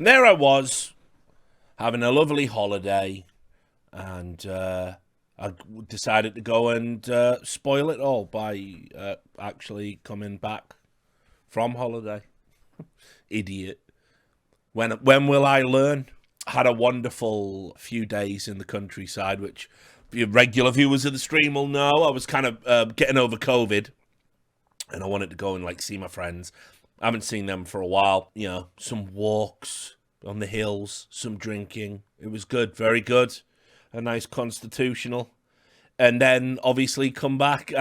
And there I was, having a lovely holiday, and I decided to go and spoil it all by actually coming back from holiday. Idiot. When will I learn? Had a wonderful few days in the countryside, which your regular viewers of the stream will know. I was kind of getting over COVID, and I wanted to go and like see my friends. I haven't seen them for a while. You know, some walks on the hills, some drinking. It was good, very good. A nice constitutional. And then obviously come back.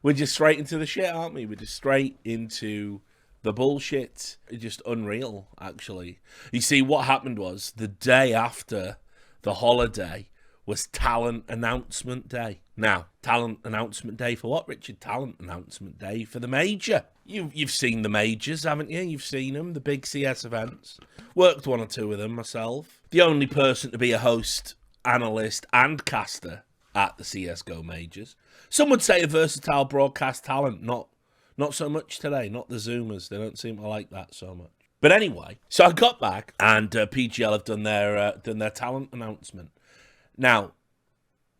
We're just straight into the shit, aren't we? We're just straight into the bullshit. It's just unreal, actually. You see, what happened was the day after the holiday was talent announcement day. Now, talent announcement day for what, Richard? Talent announcement day for the major. You've seen the majors, haven't you? You've seen them, the big CS events. Worked one or two of them myself. The only person to be a host, analyst, and caster at the CSGO majors. Some would say a versatile broadcast talent. Not so much today. Not the Zoomers. They don't seem to like that so much. But anyway, so I got back, and PGL have done their talent announcement. Now,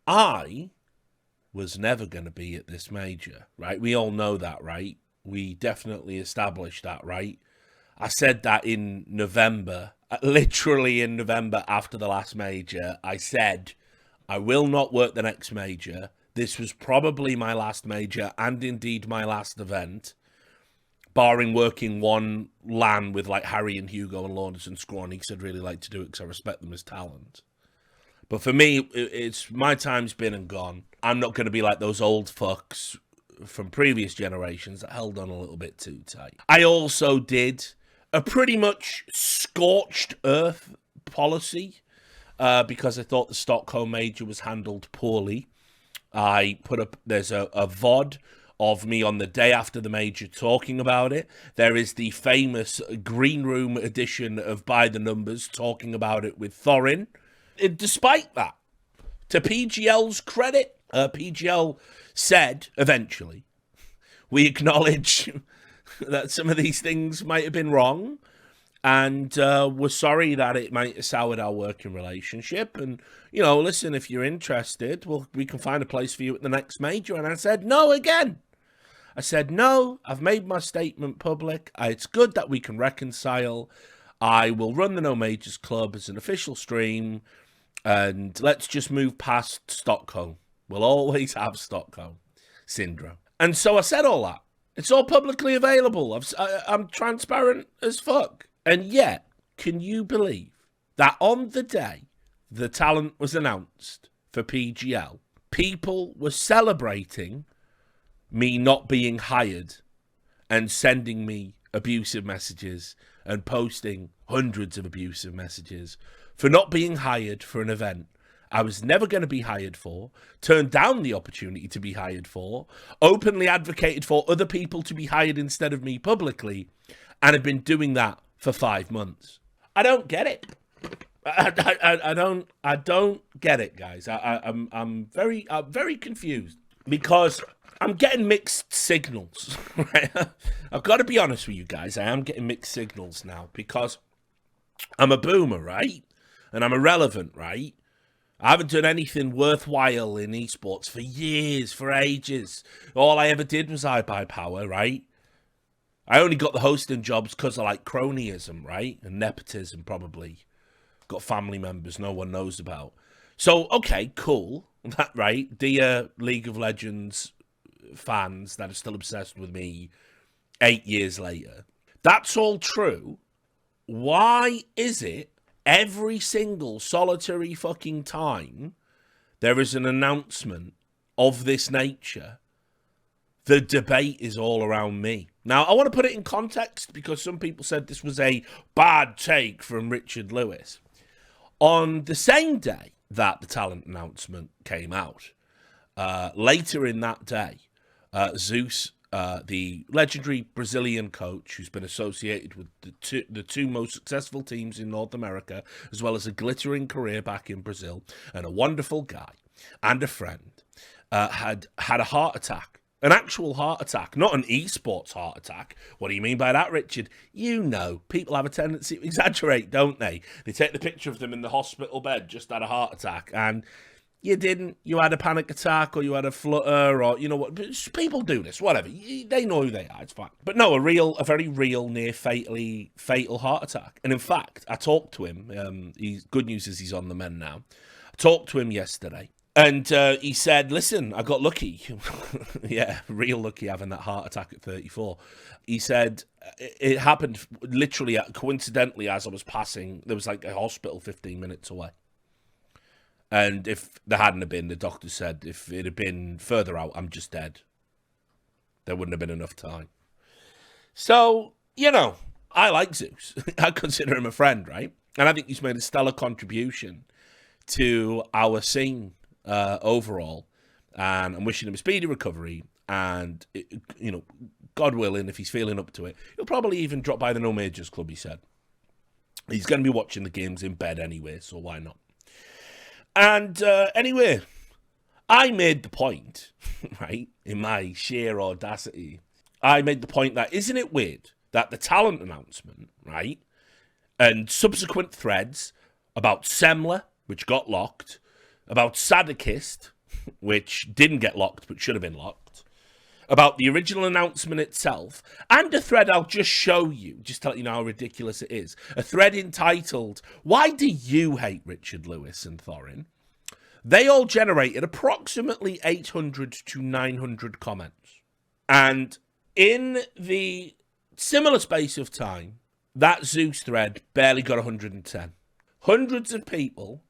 I was never going to be at this major, right? We all know that, right? We definitely established that, right? I said that in November, literally in November after the last major. I said, I will not work the next major. This was probably my last major and indeed my last event, barring working one LAN with like Harry and Hugo and Launders and Scrawny, because I'd really like to do it because I respect them as talent. But for me, it's my time's been and gone. I'm not going to be like those old fucks from previous generations that held on a little bit too tight. I also did a pretty much scorched earth policy because I thought the Stockholm major was handled poorly. I put up, there's a VOD of me on the day after the major talking about it. There is the famous green room edition of By the Numbers talking about it with Thorin. Despite that, to PGL's credit, PGL said eventually, we acknowledge that some of these things might have been wrong, and we're sorry that it might have soured our working relationship. And, you know, listen, if you're interested, well, we can find a place for you at the next major. And I said no again. I said no, I've made my statement public. It's good that we can reconcile. I will run the No Majors Club as an official stream, and let's just move past Stockholm. We'll always have Stockholm syndrome. And so I said all that. It's all publicly available. I'm transparent as fuck. And yet, can you believe that on the day the talent was announced for PGL, people were celebrating me not being hired and sending me abusive messages and posting hundreds of abusive messages for not being hired for an event I was never going to be hired for, turned down the opportunity to be hired for, openly advocated for other people to be hired instead of me publicly, and have been doing that for 5 months. I don't get it. I don't get it, guys. I'm very confused because I'm getting mixed signals. Right? I've got to be honest with you guys. I am getting mixed signals now because I'm a boomer, right? And I'm irrelevant, right? I haven't done anything worthwhile in esports for years, for ages. All I ever did was iBuyPower, right? I only got the hosting jobs because of like cronyism, right? And nepotism, probably. Got family members no one knows about. So, okay, cool. That right? Dear League of Legends fans that are still obsessed with me 8 years later. That's all true. Why is it every single solitary fucking time there is an announcement of this nature, the debate is all around me? Now, I want to put it in context because some people said this was a bad take from Richard Lewis. On the same day that the talent announcement came out, later in that day, Zeus, the legendary Brazilian coach who's been associated with the two most successful teams in North America, as well as a glittering career back in Brazil, and a wonderful guy and a friend, had a heart attack An actual heart attack, not an esports heart attack. What do you mean by that, Richard? You know, people have a tendency to exaggerate, don't they? They take the picture of them in the hospital bed, just had a heart attack, and you didn't. You had a panic attack, or you had a flutter, or you know what? People do this, whatever. They know who they are, it's fine. But no, a very real, near fatal heart attack. And in fact, I talked to him. Good news is he's on the mend now. I talked to him yesterday. And he said, listen, I got lucky. Yeah, real lucky having that heart attack at 34. He said it happened literally, coincidentally, as I was passing. There was like a hospital 15 minutes away. And if there hadn't have been, the doctor said, if it had been further out, I'm just dead. There wouldn't have been enough time. So, you know, I like Zeus. I consider him a friend, right? And I think he's made a stellar contribution to our scene overall, and I'm wishing him a speedy recovery, and you know, God willing, if he's feeling up to it, he'll probably even drop by the No Majors Club. He said he's going to be watching the games in bed anyway, so why not? And anyway, I made the point, right, in my sheer audacity, I made the point that isn't it weird that the talent announcement, right, and subsequent threads about Semler, which got locked, about Sadikist, which didn't get locked but should have been locked, about the original announcement itself, and a thread I'll just show you, just to let you know how ridiculous it is. A thread entitled, Why Do You Hate Richard Lewis and Thorin? They all generated approximately 800 to 900 comments. And in the similar space of time, that Zeus thread barely got 110. Hundreds of people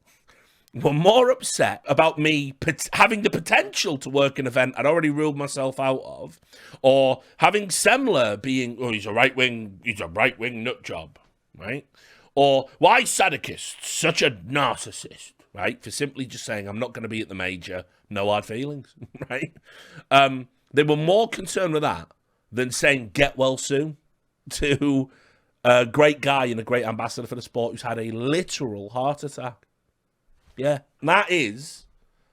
were more upset about me having the potential to work an event I'd already ruled myself out of, or having Semler being, oh, he's a right-wing nut job, right? Or why Sadikist such a narcissist, right? For simply just saying, I'm not going to be at the major, no hard feelings, right? They were more concerned with that than saying get well soon to a great guy and a great ambassador for the sport who's had a literal heart attack. Yeah, and that is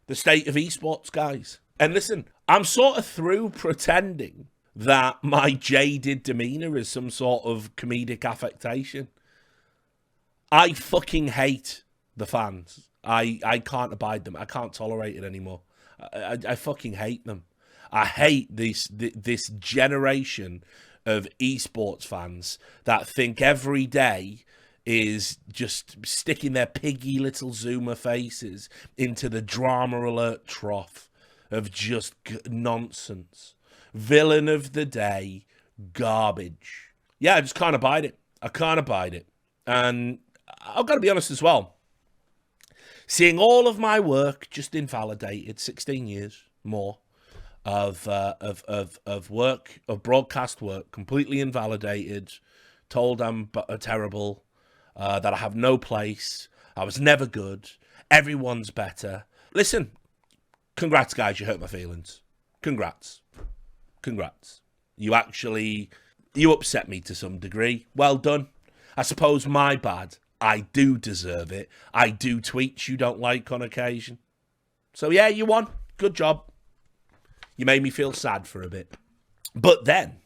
the state of esports, guys. And listen, I'm sort of through pretending that my jaded demeanor is some sort of comedic affectation. I fucking hate the fans. I can't abide them. I can't tolerate it anymore. I fucking hate them. I hate this generation of esports fans that think every day is just sticking their piggy little Zoomer faces into the drama alert trough of just nonsense. Villain of the day, garbage. Yeah, I just can't abide it. I can't abide it. And I've got to be honest as well. Seeing all of my work just invalidated, 16 years more of work, of broadcast work, completely invalidated, told I'm terrible, that I have no place, I was never good, everyone's better. Listen, congrats, guys, you hurt my feelings. Congrats. You upset me to some degree. Well done. I suppose my bad. I do deserve it. I do tweets you don't like on occasion. So yeah, you won. Good job. You made me feel sad for a bit. But then,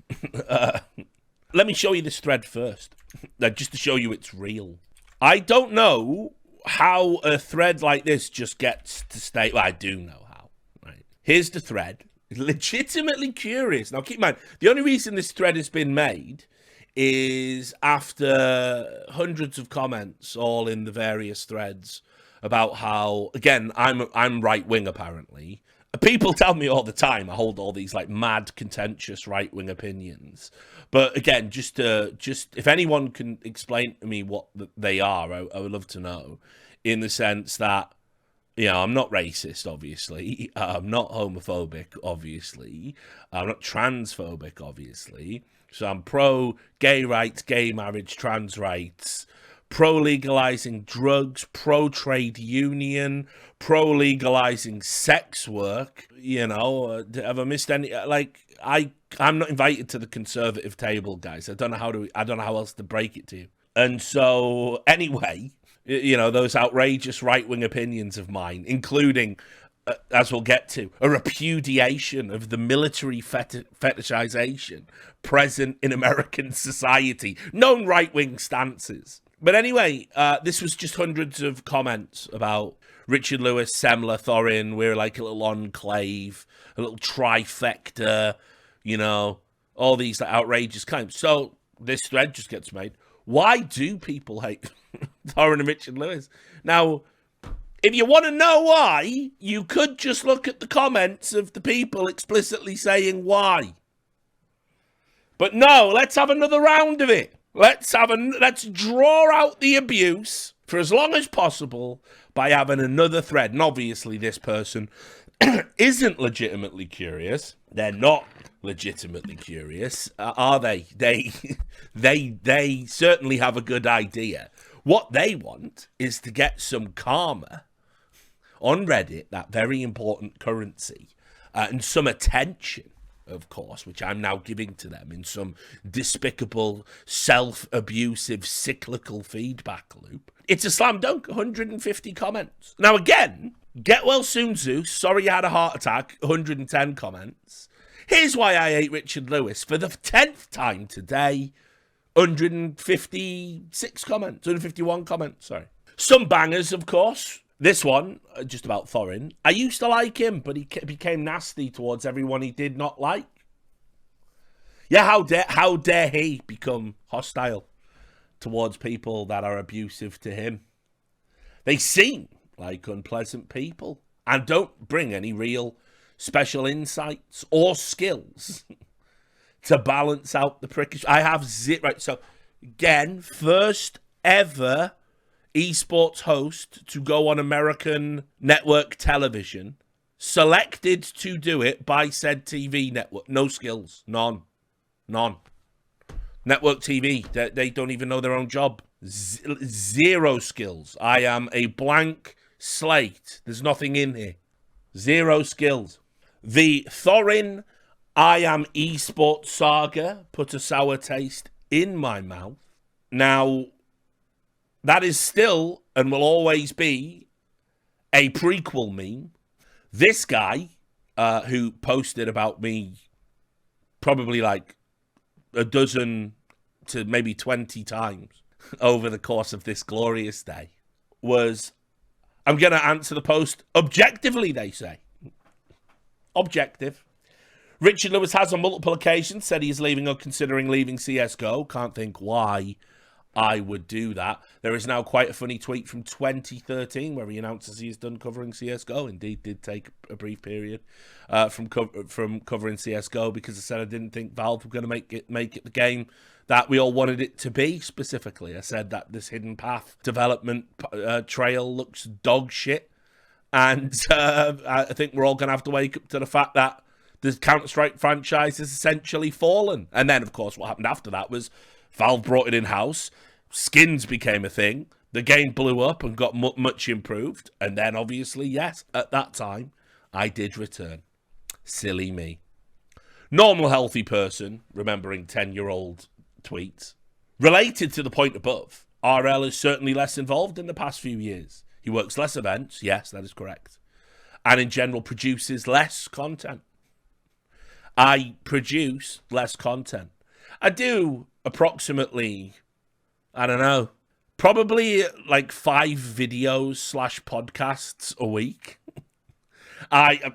let me show you this thread first, just to show you it's real. I don't know how a thread like this just gets to stay. Well, I do know how. Right? Here's the thread. Legitimately curious. Now, keep in mind, the only reason this thread has been made is after hundreds of comments, all in the various threads, about how, again, I'm right-wing, apparently. People tell me all the time I hold all these like mad, contentious right-wing opinions. But again, just if anyone can explain to me what they are, I would love to know. In the sense that, you know, I'm not racist, obviously. I'm not homophobic, obviously. I'm not transphobic, obviously. So I'm pro-gay rights, gay marriage, trans rights, pro-legalizing drugs, pro-trade union, pro-legalizing sex work. You know, have I missed any? Like, I'm not invited to the conservative table, guys. I don't know how else to break it to you. And so, anyway, you know, those outrageous right-wing opinions of mine, including as we'll get to, a repudiation of the military fetishization present in American society, known right-wing stances. But anyway, this was just hundreds of comments about Richard Lewis, Semler, Thorin. We're like a little enclave, a little trifecta, you know, all these outrageous claims. So this thread just gets made. Why do people hate Thorin and Richard Lewis? Now, if you want to know why, you could just look at the comments of the people explicitly saying why. But no, let's have another round of it. Let's draw out the abuse for as long as possible by having another thread. And obviously this person isn't legitimately curious. They're not legitimately curious, are they? They certainly have a good idea. What they want is to get some karma on Reddit, that very important currency, and some attention, of course, which I'm now giving to them in some despicable, self-abusive, cyclical feedback loop. It's a slam dunk, 150 comments. Now again, get well soon, Zeus. Sorry you had a heart attack, 110 comments. Here's why I hate Richard Lewis. For the 10th time today, 156 comments, 151 comments, sorry. Some bangers, of course. This one, just about Thorin. I used to like him, but he became nasty towards everyone he did not like. Yeah, how dare he become hostile towards people that are abusive to him? They seem like unpleasant people and don't bring any real special insights or skills to balance out the prickish. I have zero. Right, so again, first ever esports host to go on American network television, selected to do it by said TV network. No skills, none. Network TV, they don't even know their own job. Zero skills. I am a blank slate. There's nothing in here. Zero skills. The Thorin I Am Esports saga put a sour taste in my mouth. Now, that is still and will always be a prequel meme. This guy, who posted about me probably like a dozen to maybe 20 times over the course of this glorious day, was, I'm going to answer the post objectively, they say. Objective. Richard Lewis has on multiple occasions said he is leaving or considering leaving CSGO. Can't think why I would do that. There is now quite a funny tweet from 2013 where he announces he is done covering CSGO. Indeed, did take a brief period from covering CSGO because I said I didn't think Valve were going to make it the game that we all wanted it to be. Specifically, I said that this Hidden Path development trail looks dog shit, and I think we're all going to have to wake up to the fact that the Counter-Strike franchise has essentially fallen. And then, of course, what happened after that was Valve brought it in-house, skins became a thing, the game blew up and got much improved, and then obviously, yes, at that time, I did return. Silly me. Normal, healthy person, remembering 10-year-old tweets. Related to the point above, RL is certainly less involved in the past few years. He works less events, yes, that is correct, and in general produces less content. I produce less content. I do approximately, I don't know, probably like 5 videos / podcasts a week. I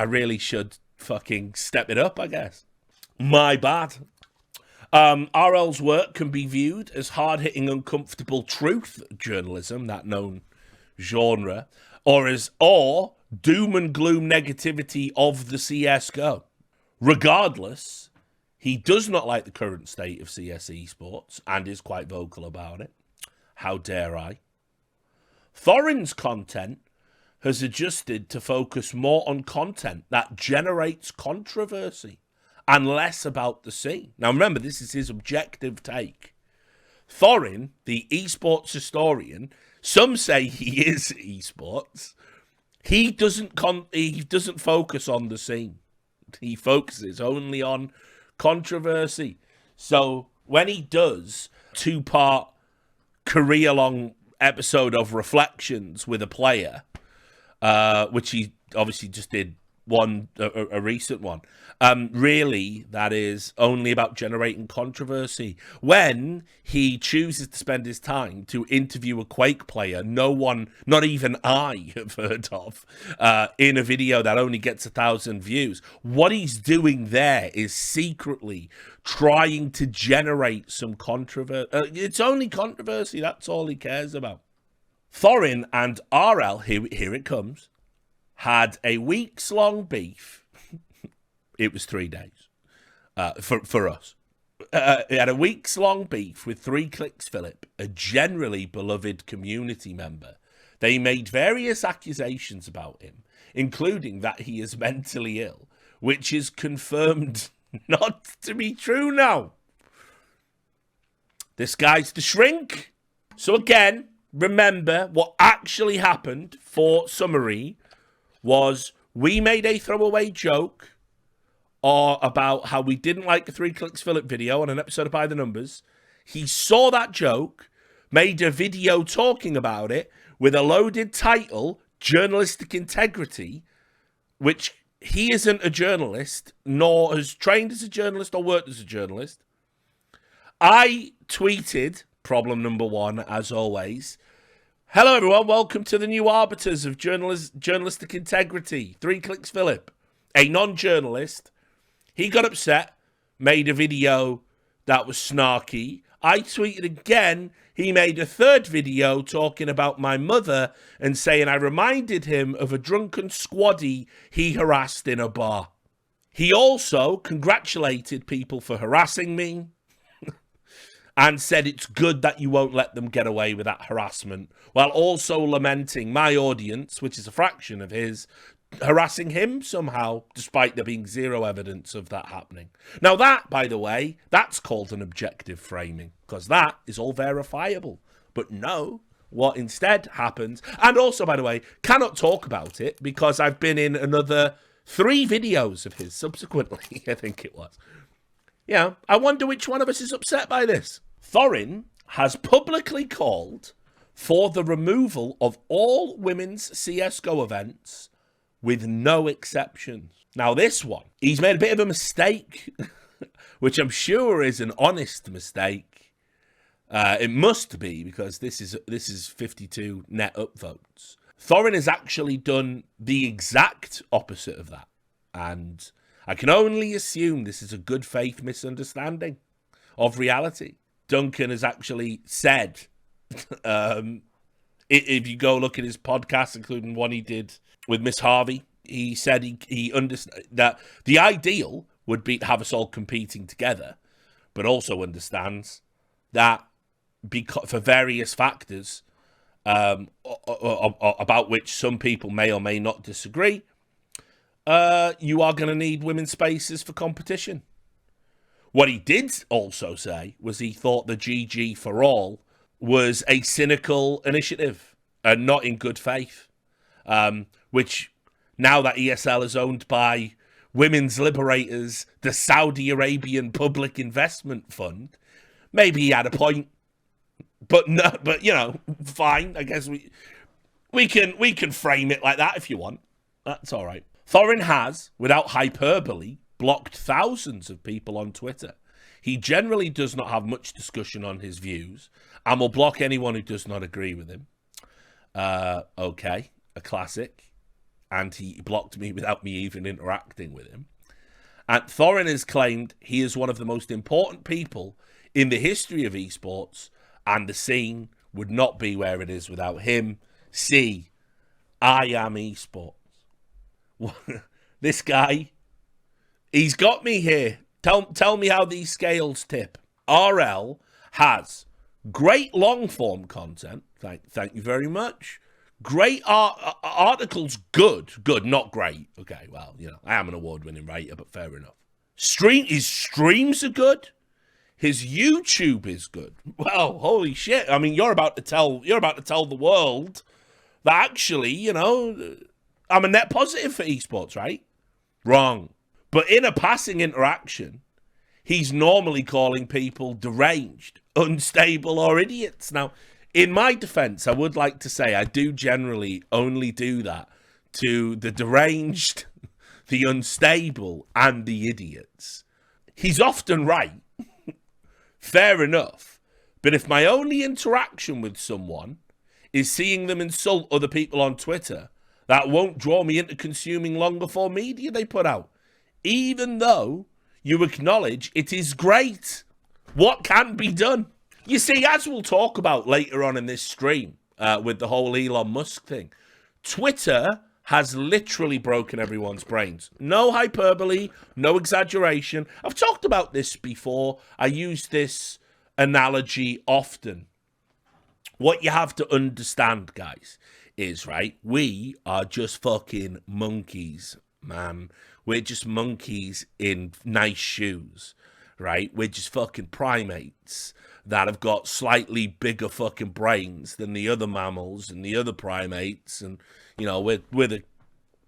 really should fucking step it up, I guess. My bad. RL's work can be viewed as hard-hitting, uncomfortable truth journalism, that known genre, or doom and gloom negativity of the CSGO. Regardless, he does not like the current state of CS esports and is quite vocal about it. How dare I? Thorin's content has adjusted to focus more on content that generates controversy and less about the scene. Now remember, this is his objective take. Thorin, the esports historian, some say he is esports. He doesn't focus on the scene. He focuses only on controversy. So when he does 2-part career-long episode of reflections with a player, which he obviously just did a recent one. Really, that is only about generating controversy. When he chooses to spend his time to interview a Quake player no one, not even I, have heard of, in a video that only gets 1,000 views, what he's doing there is secretly trying to generate some controversy. It's only controversy, that's all he cares about. Thorin and RL, here it comes, had a weeks-long beef. It was 3 days for us. He had a weeks-long beef with 3 Clicks Philip, a generally beloved community member. They made various accusations about him, including that he is mentally ill, which is confirmed not to be true now. This guy's the shrink. So again, remember what actually happened for summary was we made a throwaway joke about how we didn't like the 3 Clicks Philip video on an episode of By the Numbers. He saw that joke, made a video talking about it with a loaded title, Journalistic Integrity, which he isn't a journalist, nor has trained as a journalist or worked as a journalist. I tweeted, problem number 1, as always, hello, everyone. Welcome to the new arbiters of journalistic integrity. 3 Clicks Philip, a non-journalist. He got upset, made a video that was snarky. I tweeted again. He made a 3rd video talking about my mother and saying I reminded him of a drunken squaddy he harassed in a bar. He also congratulated people for harassing me and said it's good that you won't let them get away with that harassment, while also lamenting my audience, which is a fraction of his, harassing him somehow, despite there being 0 evidence of that happening. Now that, by the way, that's called an objective framing, because that is all verifiable. But no, what instead happens, and also, by the way, cannot talk about it, because I've been in another 3 videos of his subsequently, I think it was. Yeah, I wonder which one of us is upset by this. Thorin has publicly called for the removal of all women's CSGO events with no exceptions. Now this one, he's made a bit of a mistake, which I'm sure is an honest mistake. It must be, because this is 52 net upvotes. Thorin has actually done the exact opposite of that. And I can only assume this is a good faith misunderstanding of reality. Duncan has actually said, if you go look at his podcast, including one he did with Miss Harvey, he said he understands that the ideal would be to have us all competing together, but also understands that because for various factors about which some people may or may not disagree, you are going to need women's spaces for competition. What he did also say was he thought the GG for all was a cynical initiative and not in good faith, which now that ESL is owned by Women's Liberators, the Saudi Arabian Public Investment Fund, maybe he had a point, but no, but you know, fine. I guess we can frame it like that if you want. That's all right. Thorin has, without hyperbole, blocked thousands of people on Twitter. He generally does not have much discussion on his views and will block anyone who does not agree with him. Okay, a classic. And he blocked me without me even interacting with him. And Thorin has claimed he is one of the most important people in the history of esports, and the scene would not be where it is without him. See, I am esports. This guy, he's got me here. Tell me how these scales tip. RL has great long-form content. Thank you very much. Great articles, good, not great. Okay, well, you know, I am an award-winning writer, but fair enough. His streams are good. His YouTube is good. Well, holy shit! I mean, you're about to tell the world that actually, you know, I'm a net positive for esports, right? Wrong. But in a passing interaction, he's normally calling people deranged, unstable, or idiots. Now, in my defense, I would like to say I do generally only do that to the deranged, the unstable, and the idiots. He's often right. Fair enough. But if my only interaction with someone is seeing them insult other people on Twitter, that won't draw me into consuming longer form media they put out. Even though you acknowledge it is great. What can be done? You see, as we'll talk about later on in this stream with the whole Elon Musk thing, Twitter has literally broken everyone's brains. No hyperbole, no exaggeration. I've talked about this before. I use this analogy often. What you have to understand, guys, is, right, we are just fucking monkeys, man. We're just monkeys in nice shoes, right? We're just fucking primates that have got slightly bigger fucking brains than the other mammals and the other primates. And, you know, we're the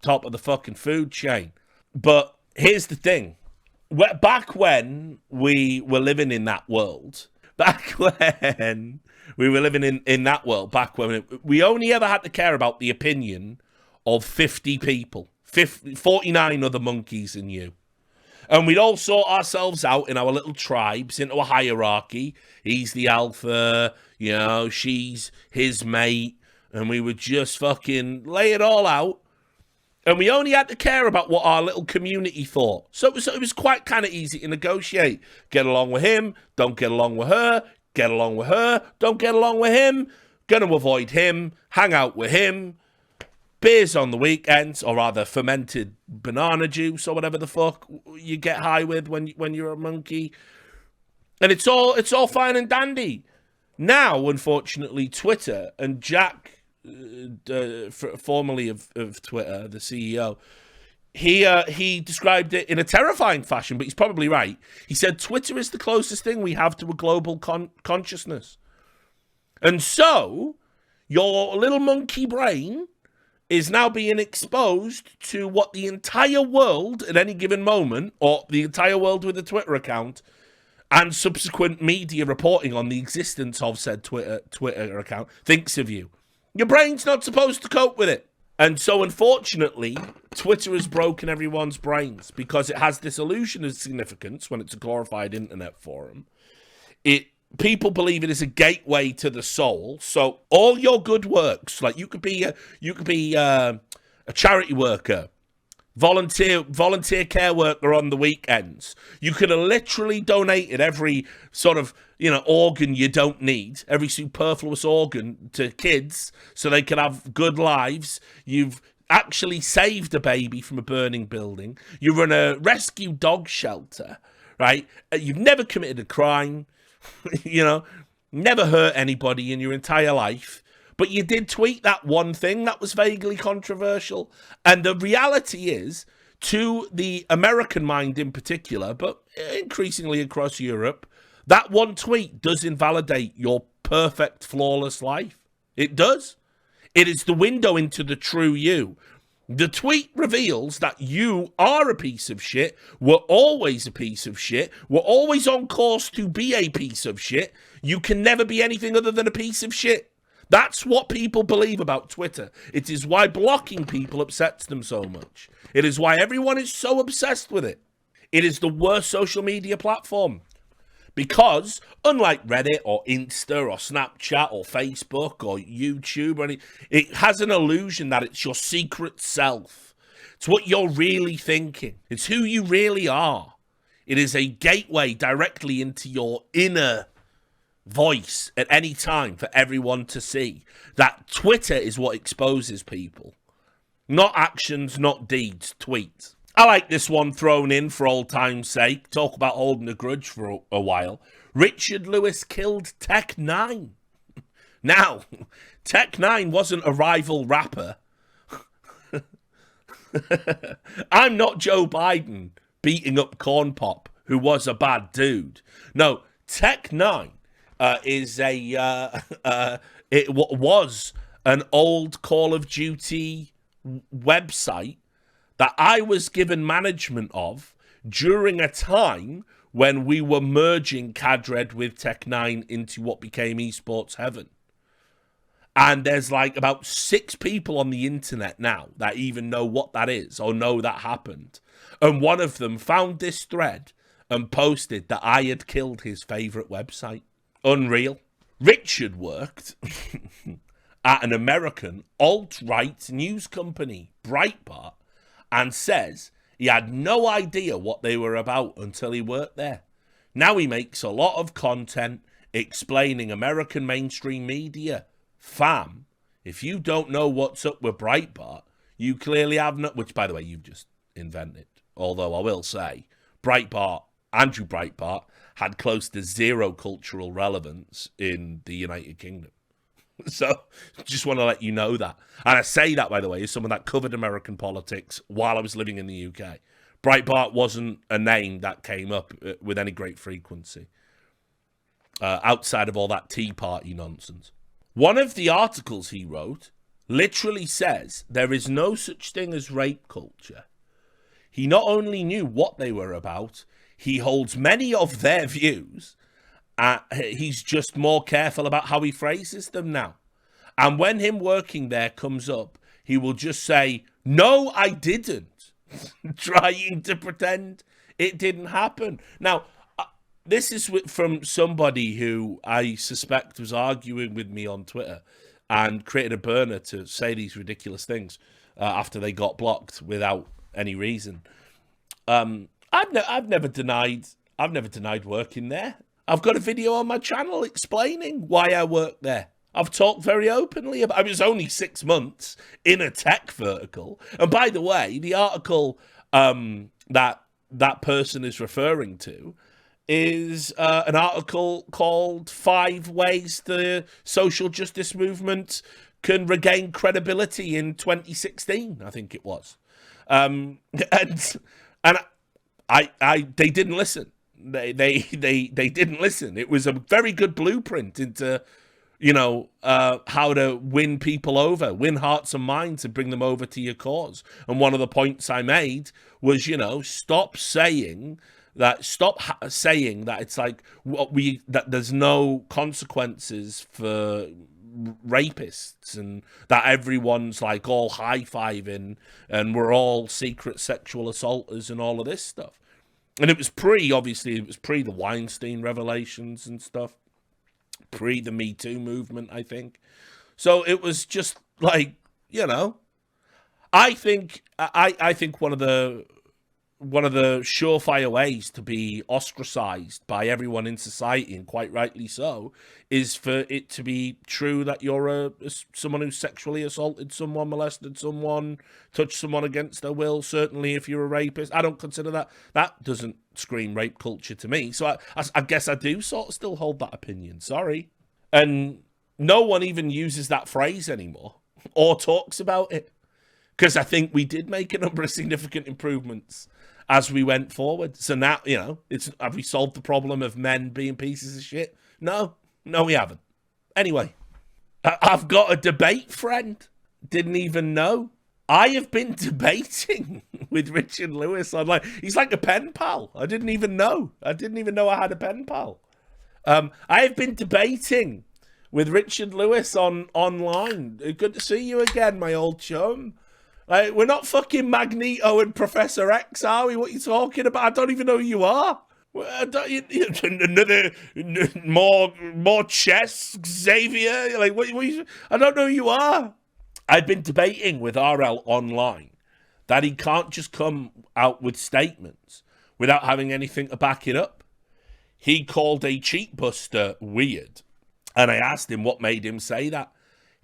top of the fucking food chain. But here's the thing. Back when we were living in that world, back when we only ever had to care about the opinion of 50 people, 49 other monkeys and you. And we'd all sort ourselves out in our little tribes into a hierarchy. He's the alpha, you know, she's his mate. And we would just fucking lay it all out. And we only had to care about what our little community thought. So it was quite kind of easy to negotiate. Get along with him, don't get along with her. Get along with her, don't get along with him. Gonna avoid him, hang out with him. Beers on the weekends, or rather fermented banana juice or whatever the fuck you get high with when you're a monkey. And it's all fine and dandy. Now, unfortunately, Twitter and Jack, formerly of Twitter, the CEO, he described it in a terrifying fashion, but he's probably right. He said Twitter is the closest thing we have to a global consciousness. And so, your little monkey brain is now being exposed to what the entire world at any given moment, or the entire world with a Twitter account, and subsequent media reporting on the existence of said Twitter account, thinks of you. Your brain's not supposed to cope with it. And so, unfortunately, Twitter has broken everyone's brains because it has this illusion of significance when it's a glorified internet forum. People believe it is a gateway to the soul. So all your good works, like you could be a charity worker, volunteer care worker on the weekends. You could have literally donated every sort of, organ you don't need, every superfluous organ to kids so they can have good lives. You've actually saved a baby from a burning building. You run a rescue dog shelter, right? You've never committed a crime, never hurt anybody in your entire life. But you did tweet that one thing that was vaguely controversial. And the reality is, to the American mind in particular, but increasingly across Europe, that one tweet does invalidate your perfect, flawless life. It does. It is the window into the true you. The tweet reveals that you are a piece of shit, were always a piece of shit, were always on course to be a piece of shit. You can never be anything other than a piece of shit. That's what people believe about Twitter. It is why blocking people upsets them so much. It is why everyone is so obsessed with it. It is the worst social media platform. Because, unlike Reddit or Insta or Snapchat or Facebook or YouTube or anything, it has an illusion that it's your secret self. It's what you're really thinking. It's who you really are. It is a gateway directly into your inner voice at any time for everyone to see. That Twitter is what exposes people. Not actions, not deeds, tweets. I like this one thrown in for old time's sake. Talk about holding a grudge for a while. Richard Lewis killed Tech 9. Now, Tech 9 wasn't a rival rapper. I'm not Joe Biden beating up Corn Pop, who was a bad dude. No, Tech 9 was an old Call of Duty website that I was given management of during a time when we were merging Cadred with Tech9 into what became Esports Heaven. And there's like about 6 people on the internet now that even know what that is or know that happened. And one of them found this thread and posted that I had killed his favourite website. Unreal. Richard worked at an American alt-right news company, Breitbart, and says he had no idea what they were about until he worked there. Now he makes a lot of content explaining American mainstream media. Fam, if you don't know what's up with Breitbart, you clearly have not, which, by the way, you've just invented. Although I will say, Andrew Breitbart, had close to 0 cultural relevance in the United Kingdom. So, just want to let you know that. And I say that, by the way, as someone that covered American politics while I was living in the UK. Breitbart wasn't a name that came up with any great frequency, outside of all that Tea Party nonsense. One of the articles he wrote literally says there is no such thing as rape culture. He not only knew what they were about, he holds many of their views. He's just more careful about how he phrases them now. And when him working there comes up, he will just say, "No, I didn't," trying to pretend it didn't happen. Now, this is from somebody who I suspect was arguing with me on Twitter and created a burner to say these ridiculous things after they got blocked without any reason. I've never denied working there. I've got a video on my channel explaining why I work there. I've talked very openly about. I was only 6 months in a tech vertical, and by the way, the article that person is referring to is an article called 5 Ways the Social Justice Movement Can Regain Credibility in 2016, I think it was. And they didn't listen. They didn't listen. It was a very good blueprint into, how to win people over, win hearts and minds, and bring them over to your cause. And one of the points I made was, stop saying that it's like that there's no consequences for rapists and that everyone's like all high-fiving and we're all secret sexual assaulters and all of this stuff. And it was pre the Weinstein revelations and stuff, pre the Me Too movement, I think. So it was just like, I think one of the surefire ways to be ostracized by everyone in society, and quite rightly so, is for it to be true that you're someone who sexually assaulted someone, molested someone, touched someone against their will. Certainly if you're a rapist. I don't consider that doesn't scream rape culture to me. So I guess I do sort of still hold that opinion. Sorry. And no one even uses that phrase anymore or talks about it, because I think we did make a number of significant improvements as we went forward. So now, have we solved the problem of men being pieces of shit? No, we haven't. Anyway, I've got a debate friend. Didn't even know. I have been debating with Richard Lewis online. He's like a pen pal. I didn't even know I had a pen pal. I have been debating with Richard Lewis online. Good to see you again, my old chum. Like, we're not fucking Magneto and Professor X, are we? What are you talking about? I don't even know who you are. Another more chess, Xavier. Like, what I don't know who you are. I've been debating with RL online that he can't just come out with statements without having anything to back it up. He called a cheat buster weird, and I asked him what made him say that.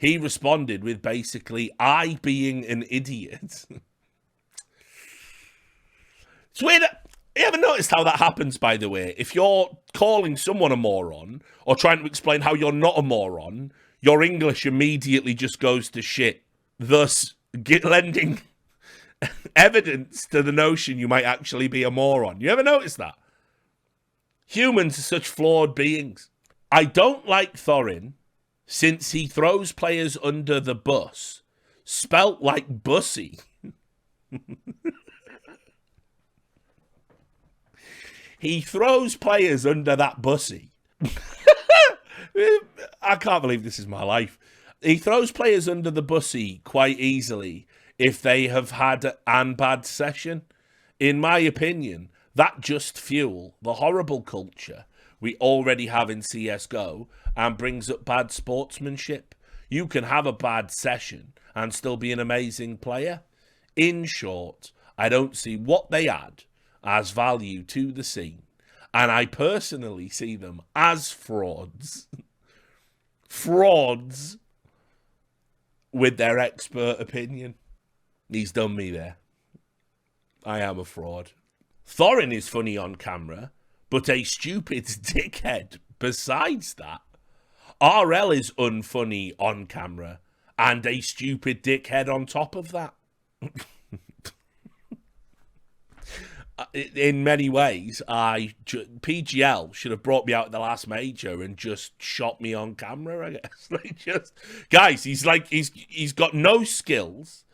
He responded with basically, I being an idiot. It's weird. You ever noticed how that happens, by the way? If you're calling someone a moron or trying to explain how you're not a moron, your English immediately just goes to shit, thus lending evidence to the notion you might actually be a moron. You ever notice that? Humans are such flawed beings. I don't like Thorin since he throws players under the bus, spelt like bussy. He throws players under that bussy. I can't believe this is my life. He throws players under the bussy quite easily if they have had an bad session. In my opinion, that just fuel the horrible culture we already have in CSGO and brings up bad sportsmanship. You can have a bad session and still be an amazing player. In short, I don't see what they add as value to the scene. And I personally see them as frauds. Frauds with their expert opinion. He's done me there. I am a fraud. Thorin is funny on camera, but a stupid dickhead besides that. RL is unfunny on camera, and a stupid dickhead on top of that. In many ways, PGL should have brought me out at the last major and just shot me on camera, I guess. Guys, he's got no skills.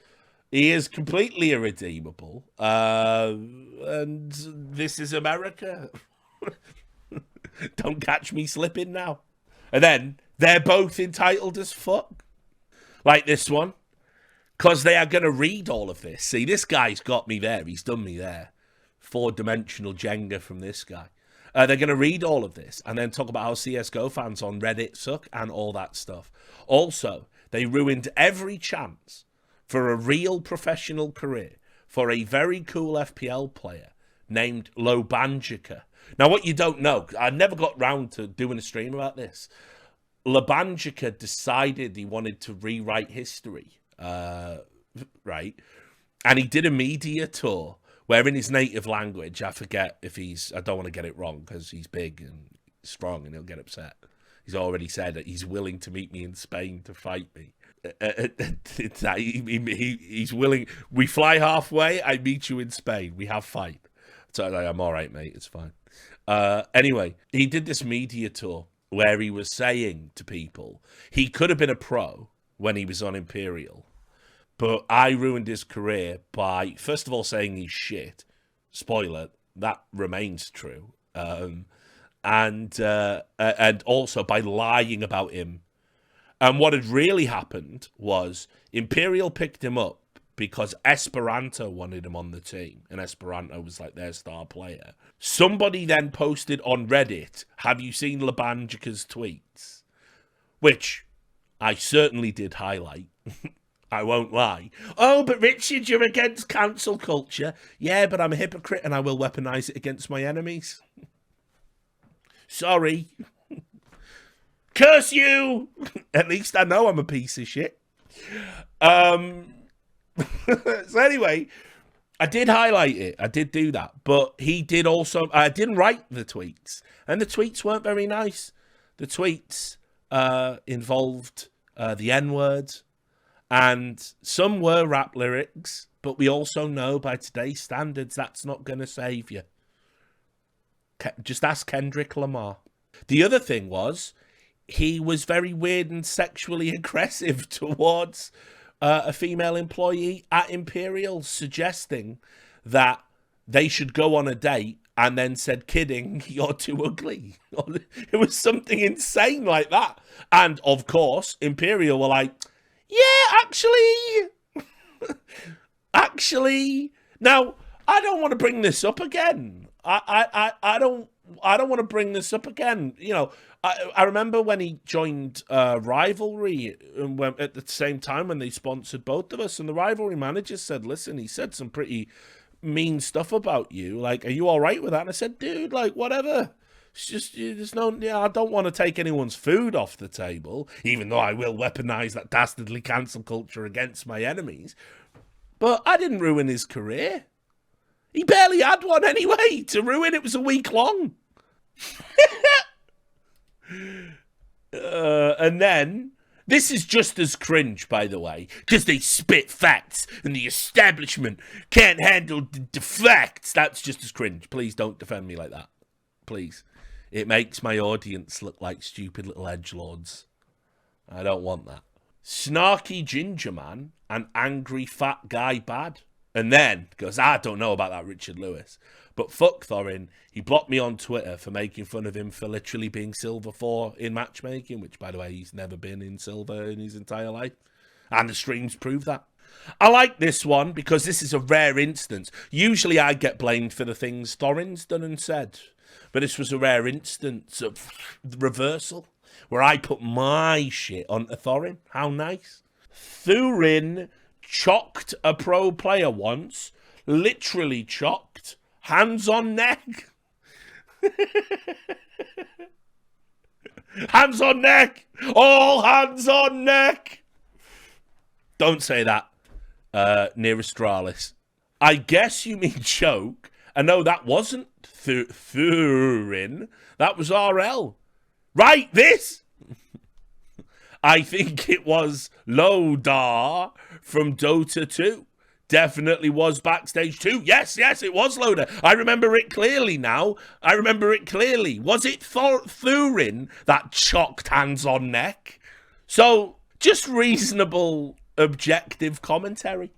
He is completely irredeemable. And this is America. Don't catch me slipping now. And then they're both entitled as fuck. Like this one. Because they are going to read all of this. See, this guy's got me there. He's done me there. 4-dimensional Jenga from this guy. They're going to read all of this and then talk about how CSGO fans on Reddit suck and all that stuff. Also, they ruined every chance for a real professional career for a very cool FPL player named Lobanjica. Now, what you don't know, I never got round to doing a stream about this. Lobanjica decided he wanted to rewrite history, right? And he did a media tour where in his native language, I forget if I don't want to get it wrong because he's big and strong and he'll get upset. He's already said that he's willing to meet me in Spain to fight me. He's willing. We fly halfway. I meet you in Spain. We have fight. So I'm all right, mate. It's fine. Anyway, he did this media tour where he was saying to people he could have been a pro when he was on Imperial, but I ruined his career by first of all saying he's shit. Spoiler, that remains true. And also by lying about him. And what had really happened was Imperial picked him up because Esperanto wanted him on the team, and Esperanto was like their star player. Somebody then posted on Reddit, have you seen Labanjica's tweets? Which I certainly did highlight. I won't lie. Oh, but Richard, you're against cancel culture. Yeah, but I'm a hypocrite and I will weaponize it against my enemies. Sorry. Curse you! At least I know I'm a piece of shit. So anyway, I did highlight it. I did do that. But he did also... I didn't write the tweets. And the tweets weren't very nice. The tweets involved the N-word. And some were rap lyrics. But we also know by today's standards, that's not going to save you. Just ask Kendrick Lamar. The other thing was... he was very weird and sexually aggressive towards a female employee at Imperial, suggesting that they should go on a date and then said, kidding, you're too ugly. It was something insane like that. And, of course, Imperial were like, yeah, actually. Now, I don't want to bring this up again. I don't want to bring this up again. You know, I remember when he joined Rivalry and went at the same time when they sponsored both of us, and the Rivalry manager said, listen, he said some pretty mean stuff about you. Like, are you all right with that? And I said, dude, like, whatever. It's just, there's no, I don't want to take anyone's food off the table, even though I will weaponize that dastardly cancel culture against my enemies. But I didn't ruin his career. He barely had one anyway. To ruin it was a week long. And then, this is just as cringe, by the way, because they spit facts and the establishment can't handle the facts. That's just as cringe. Please don't defend me like that. Please. It makes my audience look like stupid little edgelords. I don't want that. Snarky ginger man and angry fat guy bad. And then goes, I don't know about that Richard Lewis. But fuck Thorin, he blocked me on Twitter for making fun of him for literally being silver 4 in matchmaking, which, by the way, he's never been in silver in his entire life. And the streams prove that. I like this one because this is a rare instance. Usually I get blamed for the things Thorin's done and said. But this was a rare instance of reversal, where I put my shit onto Thorin. How nice. Thorin chocked a pro player once. Literally chocked. Hands on neck. Hands on neck. All hands on neck. Don't say that, near Astralis. I guess you mean choke. And no, that wasn't Thorin. That was RL. Right, this? I think it was Lodar from Dota 2. Definitely was backstage too. Yes, it was Loader. I remember it clearly now. I remember it clearly. Was it Thorin that chocked hands on neck? So, just reasonable, objective commentary.